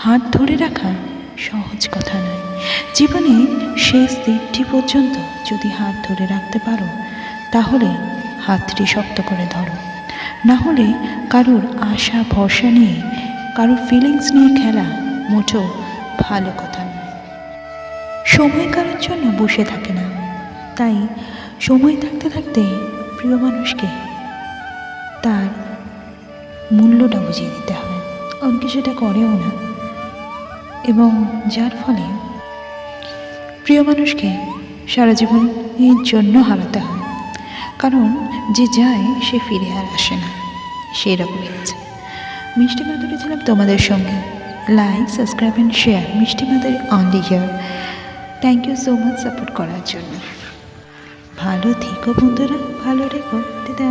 হাত ধরে রাখা সহজ কথা নয়। জীবনে শেষ দিনটি পর্যন্ত যদি হাত ধরে রাখতে পারো তাহলে হাতটি শক্ত করে ধরো, না হলে কারোর আশা ভরসা নিয়ে, কারোর ফিলিংস নিয়ে খেলা মোটেও ভালো কথা নয়। সময় কারোর জন্য বসে থাকে না, তাই সময় থাকতে থাকতে প্রিয় মানুষকে তার মূল্যটা বুঝিয়ে দিতে হয়। অনেকে সেটা করেও না, এবং যার ফলে প্রিয় মানুষকে সারা জীবনের জন্য হারাতে হয়। কারণ যে যায় সে ফিরে আর আসে না, সেই রকমই আছে। মিষ্টি মাধুরী ছিলাম তোমাদের সঙ্গে। Like, subscribe and share. মিষ্টি Madhuri only here. Thank you so much support করার জন্য। ভালো থেকো বন্ধুরা, ভালো রেখো। দিদা।